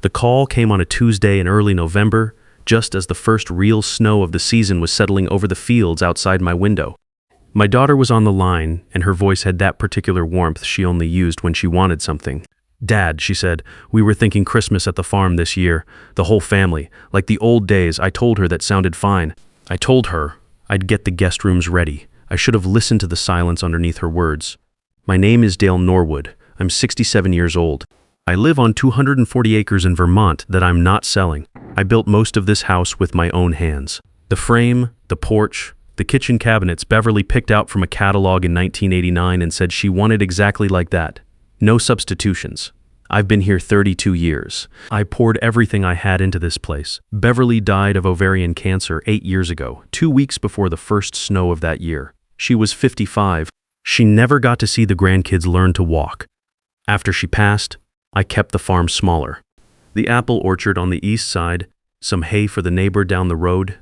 The call came on a Tuesday in early November, just as the first real snow of the season was settling over the fields outside my window. My daughter was on the line, and her voice had that particular warmth she only used when she wanted something. "Dad," she said, "we were thinking Christmas at the farm this year, the whole family, like the old days." I told her that sounded fine. I told her I'd get the guest rooms ready. I should have listened to the silence underneath her words. "My name is Dale Norwood. I'm 67 years old. I live on 240 acres in Vermont that I'm not selling. I built most of this house with my own hands. The frame, the porch, the kitchen cabinets Beverly picked out from a catalog in 1989 and said she wanted exactly like that. No substitutions. I've been here 32 years. I poured everything I had into this place. Beverly died of ovarian cancer 8 years ago, 2 weeks before the first snow of that year. She was 55. She never got to see the grandkids learn to walk. After she passed, I kept the farm smaller. The apple orchard on the east side, some hay for the neighbor down the road.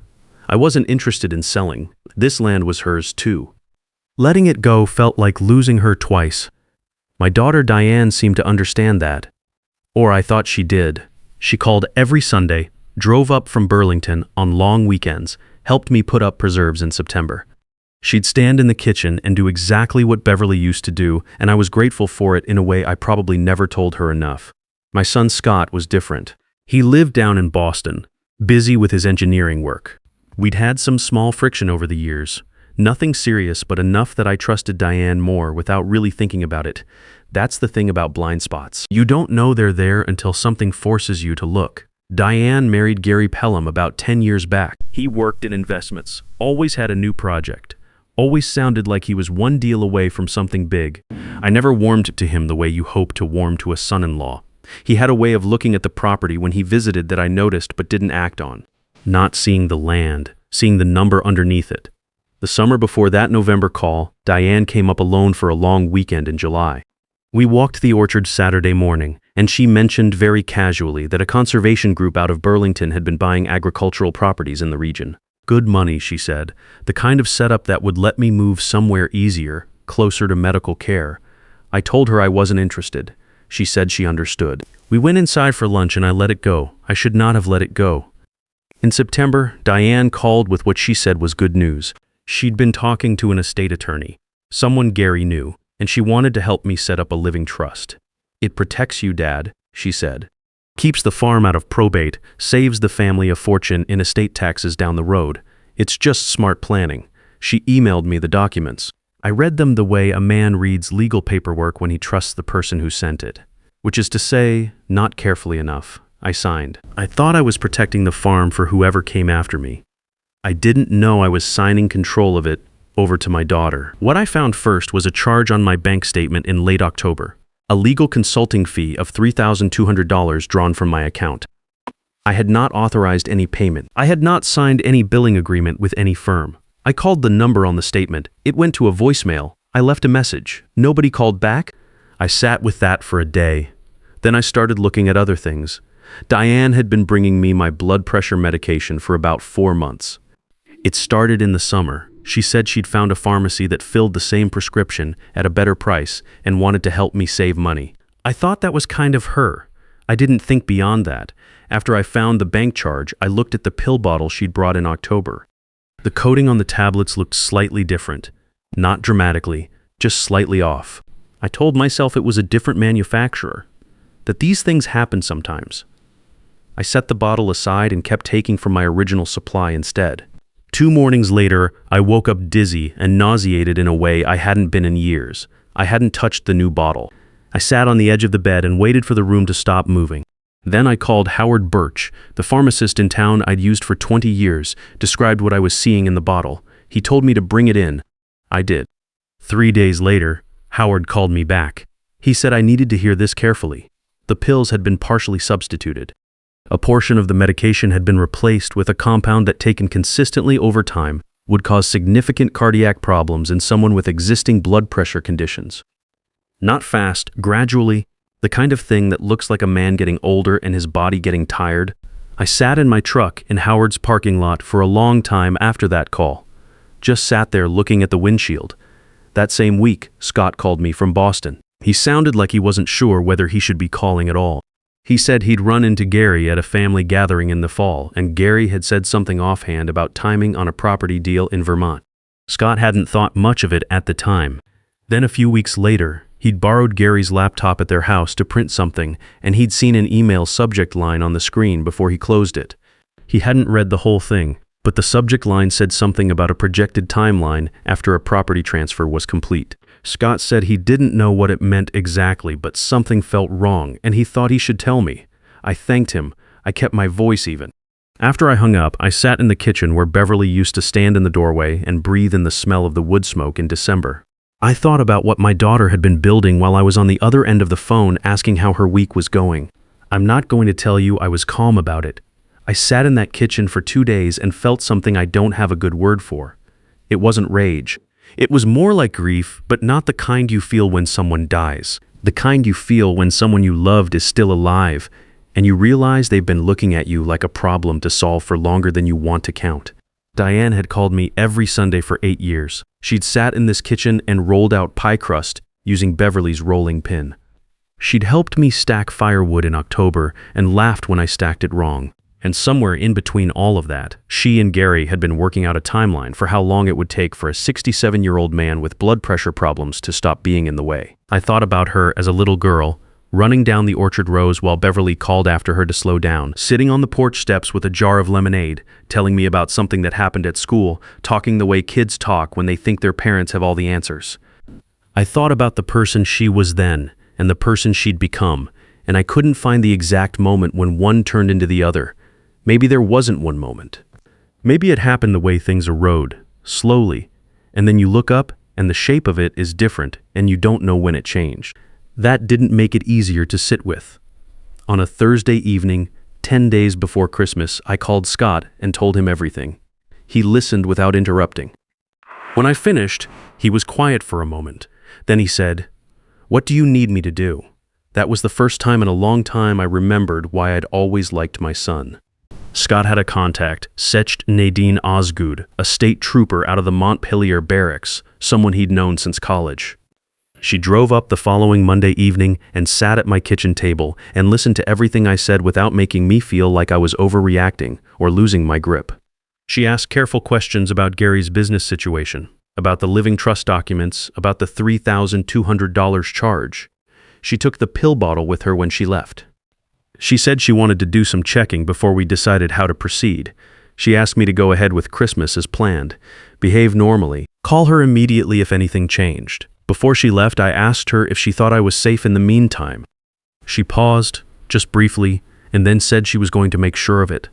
I wasn't interested in selling. This land was hers too. Letting it go felt like losing her twice. My daughter Diane seemed to understand that. Or I thought she did. She called every Sunday, drove up from Burlington on long weekends, helped me put up preserves in September. She'd stand in the kitchen and do exactly what Beverly used to do, and I was grateful for it in a way I probably never told her enough. My son Scott was different. He lived down in Boston, busy with his engineering work. We'd had some small friction over the years. Nothing serious, but enough that I trusted Diane more without really thinking about it. That's the thing about blind spots. You don't know they're there until something forces you to look. Diane married Gary Pelham about 10 years back. He worked in investments, always had a new project, always sounded like he was one deal away from something big. I never warmed to him the way you hope to warm to a son-in-law. He had a way of looking at the property when he visited that I noticed but didn't act on. Not seeing the land, seeing the number underneath it. The summer before that November call, Diane came up alone for a long weekend in July. We walked the orchard Saturday morning, and she mentioned very casually that a conservation group out of Burlington had been buying agricultural properties in the region. Good money, she said, the kind of setup that would let me move somewhere easier, closer to medical care. I told her I wasn't interested. She said she understood. We went inside for lunch and I let it go. I should not have let it go. In September, Diane called with what she said was good news. She'd been talking to an estate attorney, someone Gary knew, and she wanted to help me set up a living trust. "It protects you, Dad," she said. "Keeps the farm out of probate, saves the family a fortune in estate taxes down the road. It's just smart planning." She emailed me the documents. I read them the way a man reads legal paperwork when he trusts the person who sent it. Which is to say, not carefully enough. I signed. I thought I was protecting the farm for whoever came after me. I didn't know I was signing control of it over to my daughter. What I found first was a charge on my bank statement in late October, a legal consulting fee of $3,200 drawn from my account. I had not authorized any payment. I had not signed any billing agreement with any firm. I called the number on the statement. It went to a voicemail. I left a message. Nobody called back. I sat with that for a day. Then I started looking at other things. Diane had been bringing me my blood pressure medication for about 4 months. It started in the summer. She said she'd found a pharmacy that filled the same prescription at a better price and wanted to help me save money. I thought that was kind of her. I didn't think beyond that. After I found the bank charge, I looked at the pill bottle she'd brought in October. The coating on the tablets looked slightly different. Not dramatically, just slightly off. I told myself it was a different manufacturer. That these things happen sometimes. I set the bottle aside and kept taking from my original supply instead. 2 mornings later, I woke up dizzy and nauseated in a way I hadn't been in years. I hadn't touched the new bottle. I sat on the edge of the bed and waited for the room to stop moving. Then I called Howard Birch, the pharmacist in town I'd used for 20 years, described what I was seeing in the bottle. He told me to bring it in. I did. 3 days later, Howard called me back. He said I needed to hear this carefully. The pills had been partially substituted. A portion of the medication had been replaced with a compound that, taken consistently over time, would cause significant cardiac problems in someone with existing blood pressure conditions. Not fast, gradually, the kind of thing that looks like a man getting older and his body getting tired. I sat in my truck in Howard's parking lot for a long time after that call. Just sat there looking at the windshield. That same week, Scott called me from Boston. He sounded like he wasn't sure whether he should be calling at all. He said he'd run into Gary at a family gathering in the fall, and Gary had said something offhand about timing on a property deal in Vermont. Scott hadn't thought much of it at the time. Then a few weeks later, he'd borrowed Gary's laptop at their house to print something, and he'd seen an email subject line on the screen before he closed it. He hadn't read the whole thing, but the subject line said something about a projected timeline after a property transfer was complete. Scott said he didn't know what it meant exactly, but something felt wrong, and he thought he should tell me. I thanked him. I kept my voice even. After I hung up, I sat in the kitchen where Beverly used to stand in the doorway and breathe in the smell of the wood smoke in December. I thought about what my daughter had been building while I was on the other end of the phone asking how her week was going. I'm not going to tell you I was calm about it. I sat in that kitchen for 2 days and felt something I don't have a good word for. It wasn't rage. It was more like grief, but not the kind you feel when someone dies. The kind you feel when someone you loved is still alive, and you realize they've been looking at you like a problem to solve for longer than you want to count. Diane had called me every Sunday for 8 years. She'd sat in this kitchen and rolled out pie crust using Beverly's rolling pin. She'd helped me stack firewood in October and laughed when I stacked it wrong. And somewhere in between all of that, she and Gary had been working out a timeline for how long it would take for a 67-year-old man with blood pressure problems to stop being in the way. I thought about her as a little girl, running down the orchard rows while Beverly called after her to slow down, sitting on the porch steps with a jar of lemonade, telling me about something that happened at school, talking the way kids talk when they think their parents have all the answers. I thought about the person she was then and the person she'd become, and I couldn't find the exact moment when one turned into the other. Maybe there wasn't one moment. Maybe it happened the way things erode, slowly, and then you look up and the shape of it is different and you don't know when it changed. That didn't make it easier to sit with. On a Thursday evening, 10 days before Christmas, I called Scott and told him everything. He listened without interrupting. When I finished, he was quiet for a moment. Then he said, "What do you need me to do?" That was the first time in a long time I remembered why I'd always liked my son. Scott had a contact, Secht Nadine Osgood, a state trooper out of the Montpelier barracks, someone he'd known since college. She drove up the following Monday evening and sat at my kitchen table and listened to everything I said without making me feel like I was overreacting or losing my grip. She asked careful questions about Gary's business situation, about the living trust documents, about the $3,200 charge. She took the pill bottle with her when she left. She said she wanted to do some checking before we decided how to proceed. She asked me to go ahead with Christmas as planned, behave normally, call her immediately if anything changed. Before she left, I asked her if she thought I was safe in the meantime. She paused, just briefly, and then said she was going to make sure of it.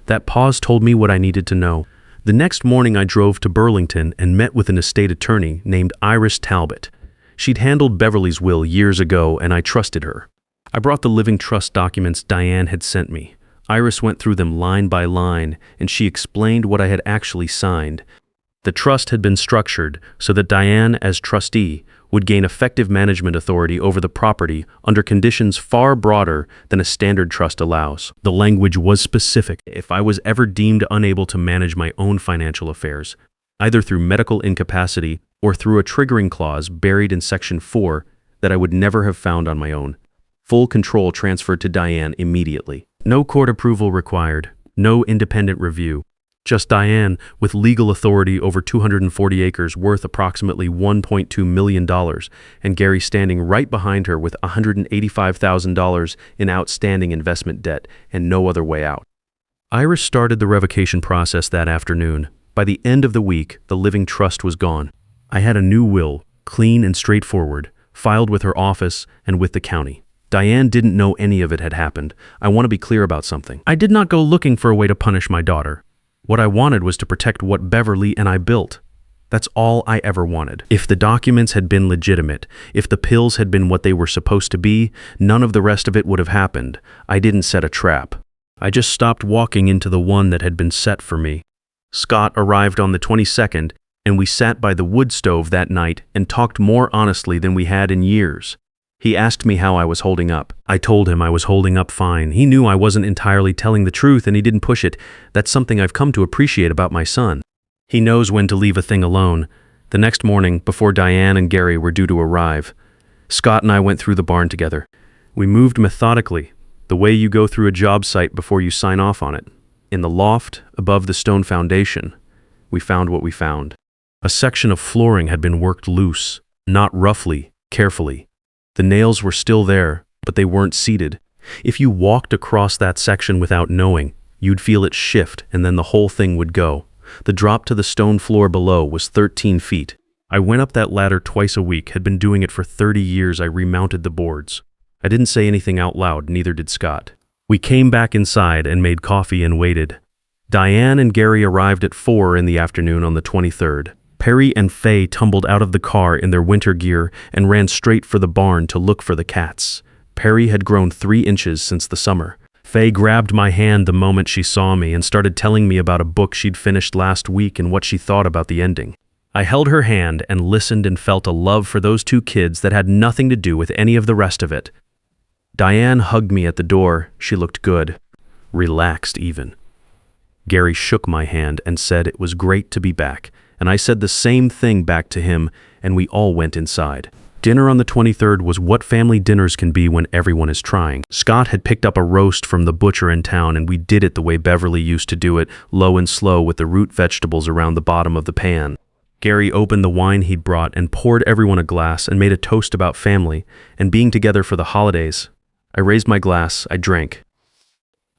That pause told me what I needed to know. The next morning I drove to Burlington and met with an estate attorney named Iris Talbot. She'd handled Beverly's will years ago and I trusted her. I brought the living trust documents Diane had sent me. Iris went through them line by line, and she explained what I had actually signed. The trust had been structured so that Diane, as trustee, would gain effective management authority over the property under conditions far broader than a standard trust allows. The language was specific. If I was ever deemed unable to manage my own financial affairs, either through medical incapacity or through a triggering clause buried in Section 4 that I would never have found on my own, full control transferred to Diane immediately. No court approval required, no independent review. Just Diane, with legal authority over 240 acres worth approximately $1.2 million, and Gary standing right behind her with $185,000 in outstanding investment debt and no other way out. Iris started the revocation process that afternoon. By the end of the week, the living trust was gone. I had a new will, clean and straightforward, filed with her office and with the county. Diane didn't know any of it had happened. I want to be clear about something. I did not go looking for a way to punish my daughter. What I wanted was to protect what Beverly and I built. That's all I ever wanted. If the documents had been legitimate, if the pills had been what they were supposed to be, none of the rest of it would have happened. I didn't set a trap. I just stopped walking into the one that had been set for me. Scott arrived on the 22nd, and we sat by the wood stove that night and talked more honestly than we had in years. He asked me how I was holding up. I told him I was holding up fine. He knew I wasn't entirely telling the truth and he didn't push it. That's something I've come to appreciate about my son. He knows when to leave a thing alone. The next morning, before Diane and Gary were due to arrive, Scott and I went through the barn together. We moved methodically, The way you go through a job site before you sign off on it. In the loft, above the stone foundation, we found what we found. A section of flooring had been worked loose, not roughly, carefully. The nails were still there, but they weren't seated. If you walked across that section without knowing, you'd feel it shift and then the whole thing would go. The drop to the stone floor below was 13 feet. I went up that ladder twice a week, had been doing it for 30 years. I remounted the boards. I didn't say anything out loud, neither did Scott. We came back inside and made coffee and waited. Diane and Gary arrived at 4 in the afternoon on the 23rd. Perry and Faye tumbled out of the car in their winter gear and ran straight for the barn to look for the cats. Perry had grown 3 inches since the summer. Faye grabbed my hand the moment she saw me and started telling me about a book she'd finished last week and what she thought about the ending. I held her hand and listened and felt a love for those 2 kids that had nothing to do with any of the rest of it. Diane hugged me at the door. She looked good, relaxed even. Gary shook my hand and said it was great to be back, and I said the same thing back to him, and we all went inside. Dinner on the 23rd was what family dinners can be when everyone is trying. Scott had picked up a roast from the butcher in town, and we did it the way Beverly used to do it, low and slow with the root vegetables around the bottom of the pan. Gary opened the wine he'd brought and poured everyone a glass and made a toast about family and being together for the holidays. I raised my glass, I drank.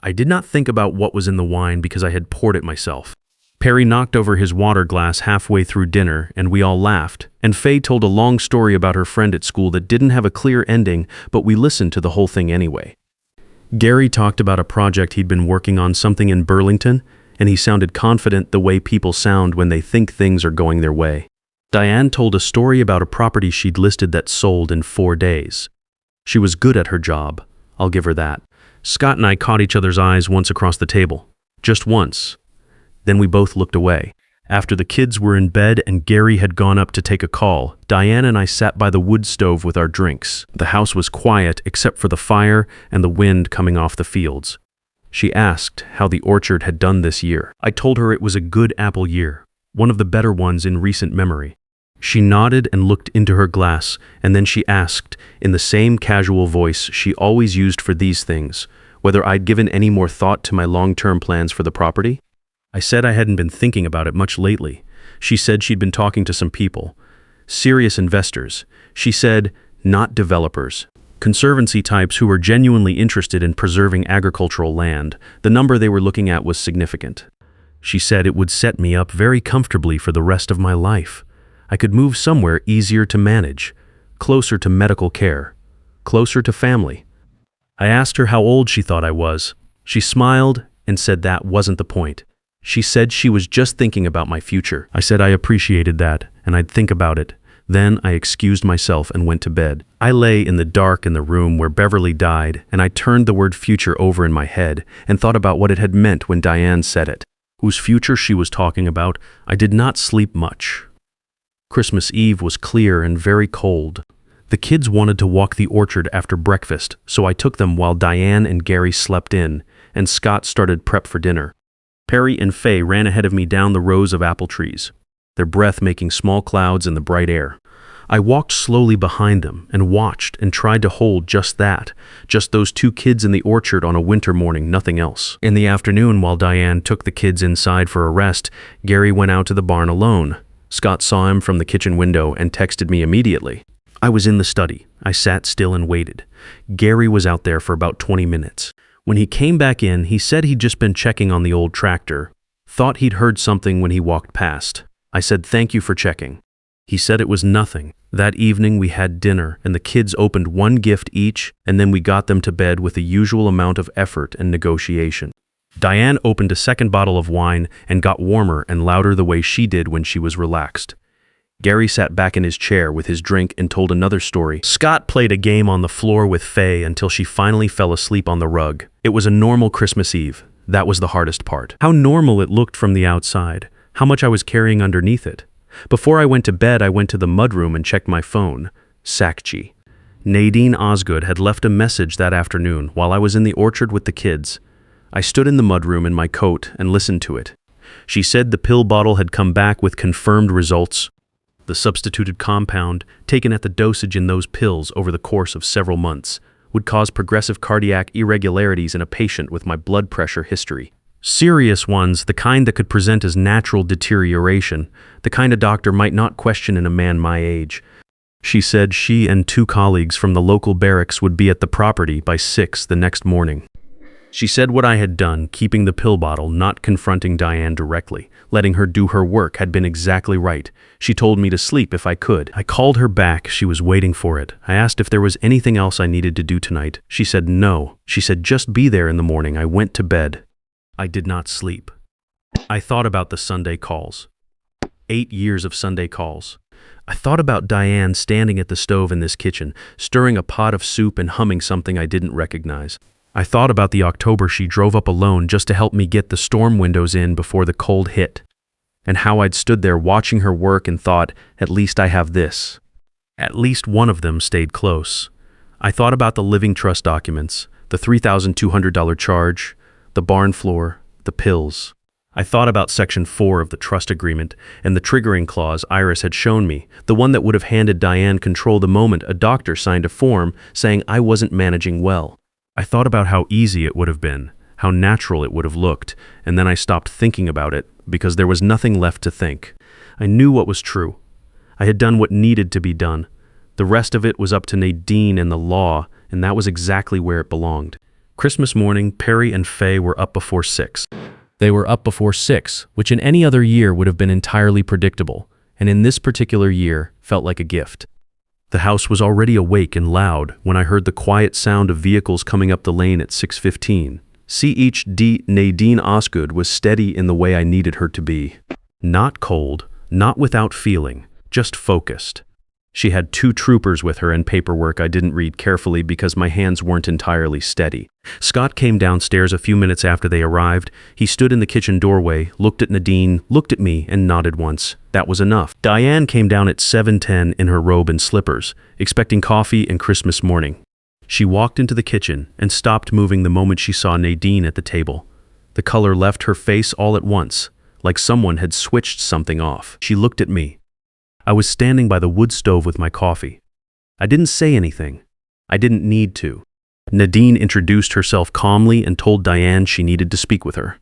I did not think about what was in the wine because I had poured it myself. Perry knocked over his water glass halfway through dinner, and we all laughed, and Faye told a long story about her friend at school that didn't have a clear ending, but we listened to the whole thing anyway. Gary talked about a project he'd been working on, something in Burlington, and he sounded confident the way people sound when they think things are going their way. Diane told a story about a property she'd listed that sold in 4 days. She was good at her job, I'll give her that. Scott and I caught each other's eyes once across the table. Just once. Then we both looked away. After the kids were in bed and Gary had gone up to take a call, Diane and I sat by the wood stove with our drinks. The house was quiet except for the fire and the wind coming off the fields. She asked how the orchard had done this year. I told her it was a good apple year, one of the better ones in recent memory. She nodded and looked into her glass, and then she asked, in the same casual voice she always used for these things, whether I'd given any more thought to my long-term plans for the property. I said I hadn't been thinking about it much lately. She said she'd been talking to some people. Serious investors. She said, not developers. Conservancy types who were genuinely interested in preserving agricultural land. The number they were looking at was significant. She said it would set me up very comfortably for the rest of my life. I could move somewhere easier to manage, closer to medical care, closer to family. I asked her how old she thought I was. She smiled and said that wasn't the point. She said she was just thinking about my future. I said I appreciated that, and I'd think about it. Then I excused myself and went to bed. I lay in the dark in the room where Beverly died, and I turned the word future over in my head and thought about what it had meant when Diane said it. Whose future she was talking about. I did not sleep much. Christmas Eve was clear and very cold. The kids wanted to walk the orchard after breakfast, so I took them while Diane and Gary slept in, and Scott started prep for dinner. Perry and Faye ran ahead of me down the rows of apple trees, their breath making small clouds in the bright air. I walked slowly behind them and watched and tried to hold just that, just those 2 kids in the orchard on a winter morning, nothing else. In the afternoon, while Diane took the kids inside for a rest, Gary went out to the barn alone. Scott saw him from the kitchen window and texted me immediately. I was in the study. I sat still and waited. Gary was out there for about 20 minutes. When he came back in, he said he'd just been checking on the old tractor. Thought he'd heard something when he walked past. I said thank you for checking. He said it was nothing. That evening we had dinner, and the kids opened 1 gift each, and then we got them to bed with the usual amount of effort and negotiation. Diane opened a 2nd bottle of wine and got warmer and louder the way she did when she was relaxed. Gary sat back in his chair with his drink and told another story. Scott played a game on the floor with Faye until she finally fell asleep on the rug. It was a normal Christmas Eve. That was the hardest part. How normal it looked from the outside. How much I was carrying underneath it. Before I went to bed, I went to the mudroom and checked my phone. Sakchi. Nadine Osgood had left a message that afternoon while I was in the orchard with the kids. I stood in the mudroom in my coat and listened to it. She said the pill bottle had come back with confirmed results. The substituted compound, taken at the dosage in those pills over the course of several months, would cause progressive cardiac irregularities in a patient with my blood pressure history. Serious ones, the kind that could present as natural deterioration, the kind a doctor might not question in a man my age. She said she and 2 colleagues from the local barracks would be at the property by 6 the next morning. She said what I had done, keeping the pill bottle, not confronting Diane directly, letting her do her work, had been exactly right. She told me to sleep if I could. I called her back. She was waiting for it. I asked if there was anything else I needed to do tonight. She said no. She said just be there in the morning. I went to bed. I did not sleep. I thought about the Sunday calls. 8 years of Sunday calls. I thought about Diane standing at the stove in this kitchen, stirring a pot of soup and humming something I didn't recognize. I thought about the October she drove up alone just to help me get the storm windows in before the cold hit, and how I'd stood there watching her work and thought, at least I have this. At least one of them stayed close. I thought about the living trust documents, the $3,200 charge, the barn floor, the pills. I thought about Section 4 of the trust agreement and the triggering clause Iris had shown me, the one that would have handed Diane control the moment a doctor signed a form saying I wasn't managing well. I thought about how easy it would have been, how natural it would have looked, and then I stopped thinking about it because there was nothing left to think. I knew what was true. I had done what needed to be done. The rest of it was up to Nadine and the law, and that was exactly where it belonged. Christmas morning, Perry and Faye were up before 6. They were up before 6, which in any other year would have been entirely predictable, and in this particular year felt like a gift. The house was already awake and loud when I heard the quiet sound of vehicles coming up the lane at 6:15. CHD Nadine Osgood was steady in the way I needed her to be. Not cold, not without feeling, just focused. She had 2 troopers with her and paperwork I didn't read carefully because my hands weren't entirely steady. Scott came downstairs a few minutes after they arrived. He stood in the kitchen doorway, looked at Nadine, looked at me, and nodded once. That was enough. Diane came down at 7:10 in her robe and slippers, expecting coffee and Christmas morning. She walked into the kitchen and stopped moving the moment she saw Nadine at the table. The color left her face all at once, like someone had switched something off. She looked at me. I was standing by the wood stove with my coffee. I didn't say anything. I didn't need to. Nadine introduced herself calmly and told Diane she needed to speak with her.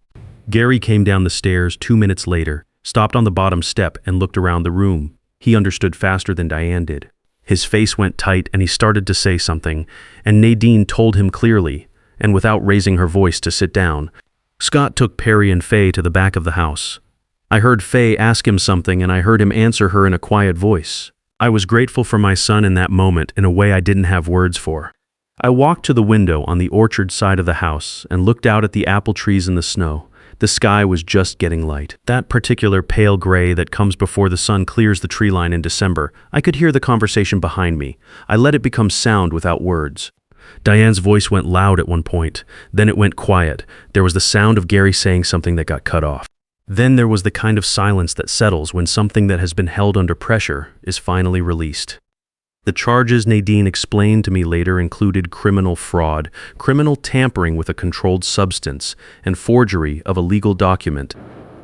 Gary came down the stairs 2 minutes later, stopped on the bottom step and looked around the room. He understood faster than Diane did. His face went tight and he started to say something, and Nadine told him clearly, and without raising her voice, to sit down. Scott took Perry and Faye to the back of the house. I heard Faye ask him something and I heard him answer her in a quiet voice. I was grateful for my son in that moment in a way I didn't have words for. I walked to the window on the orchard side of the house and looked out at the apple trees in the snow. The sky was just getting light. That particular pale gray that comes before the sun clears the tree line in December. I could hear the conversation behind me. I let it become sound without words. Diane's voice went loud at one point. Then it went quiet. There was the sound of Gary saying something that got cut off. Then there was the kind of silence that settles when something that has been held under pressure is finally released. The charges Nadine explained to me later included criminal fraud, criminal tampering with a controlled substance, and forgery of a legal document.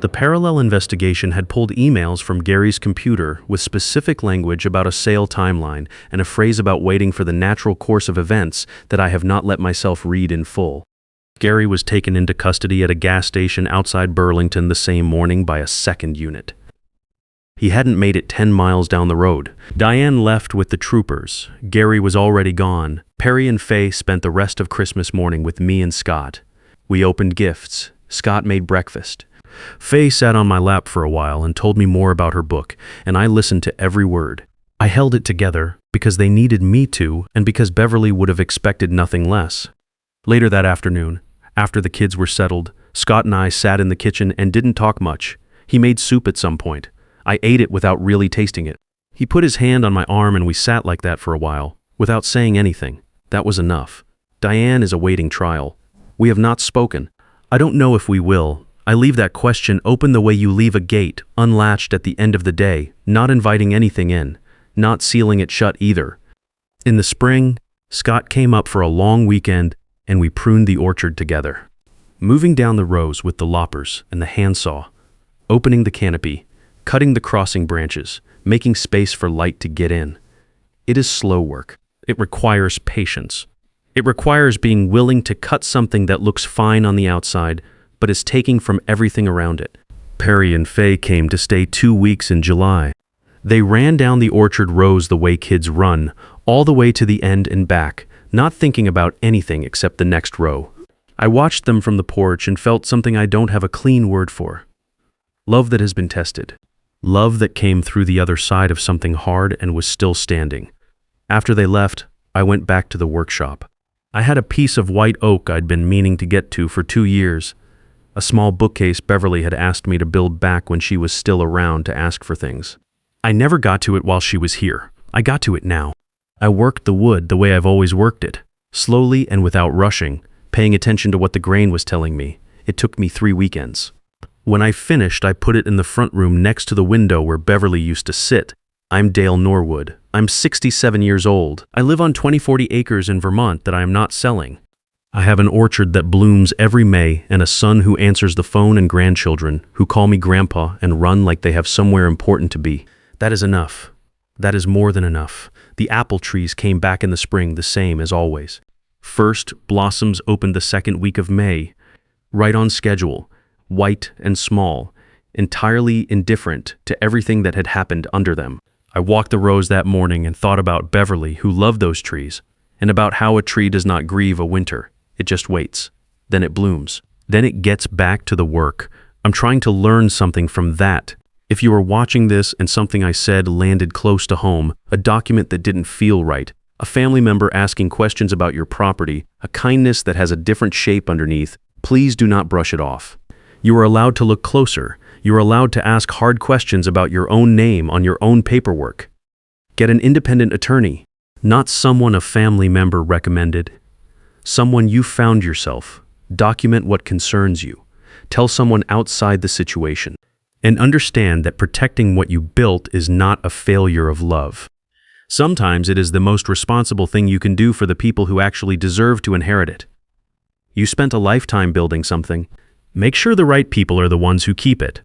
The parallel investigation had pulled emails from Gary's computer with specific language about a sale timeline and a phrase about waiting for the natural course of events that I have not let myself read in full. Gary was taken into custody at a gas station outside Burlington the same morning by a second unit. He hadn't made it 10 miles down the road. Diane left with the troopers. Gary was already gone. Perry and Faye spent the rest of Christmas morning with me and Scott. We opened gifts. Scott made breakfast. Faye sat on my lap for a while and told me more about her book, and I listened to every word. I held it together because they needed me to, and because Beverly would have expected nothing less. Later that afternoon, after the kids were settled, Scott and I sat in the kitchen and didn't talk much. He made soup at some point. I ate it without really tasting it. He put his hand on my arm and we sat like that for a while, without saying anything. That was enough. Diane is awaiting trial. We have not spoken. I don't know if we will. I leave that question open the way you leave a gate, unlatched at the end of the day, not inviting anything in, not sealing it shut either. In the spring, Scott came up for a long weekend and we pruned the orchard together. Moving down the rows with the loppers and the handsaw, opening the canopy, cutting the crossing branches, making space for light to get in. It is slow work. It requires patience. It requires being willing to cut something that looks fine on the outside, but is taking from everything around it. Perry and Faye came to stay 2 weeks in July. They ran down the orchard rows the way kids run, all the way to the end and back, not thinking about anything except the next row. I watched them from the porch and felt something I don't have a clean word for. Love that has been tested. Love that came through the other side of something hard and was still standing. After they left, I went back to the workshop. I had a piece of white oak I'd been meaning to get to for 2 years. A small bookcase Beverly had asked me to build back when she was still around to ask for things. I never got to it while she was here. I got to it now. I worked the wood the way I've always worked it, slowly and without rushing, paying attention to what the grain was telling me. It took me 3 weekends. When I finished, I put it in the front room next to the window where Beverly used to sit. I'm Dale Norwood. I'm 67 years old. I live on 40 acres in Vermont that I am not selling. I have an orchard that blooms every May and a son who answers the phone and grandchildren who call me grandpa and run like they have somewhere important to be. That is enough. That is more than enough. The apple trees came back in the spring the same as always. First, blossoms opened the second week of May, right on schedule, white and small, entirely indifferent to everything that had happened under them. I walked the rows that morning and thought about Beverly, who loved those trees, and about how a tree does not grieve a winter. It just waits. Then it blooms. Then it gets back to the work. I'm trying to learn something from that. If you are watching this and something I said landed close to home, a document that didn't feel right, a family member asking questions about your property, a kindness that has a different shape underneath, please do not brush it off. You are allowed to look closer. You are allowed to ask hard questions about your own name on your own paperwork. Get an independent attorney, not someone a family member recommended. Someone you found yourself. Document what concerns you. Tell someone outside the situation. And understand that protecting what you built is not a failure of love. Sometimes it is the most responsible thing you can do for the people who actually deserve to inherit it. You spent a lifetime building something. Make sure the right people are the ones who keep it.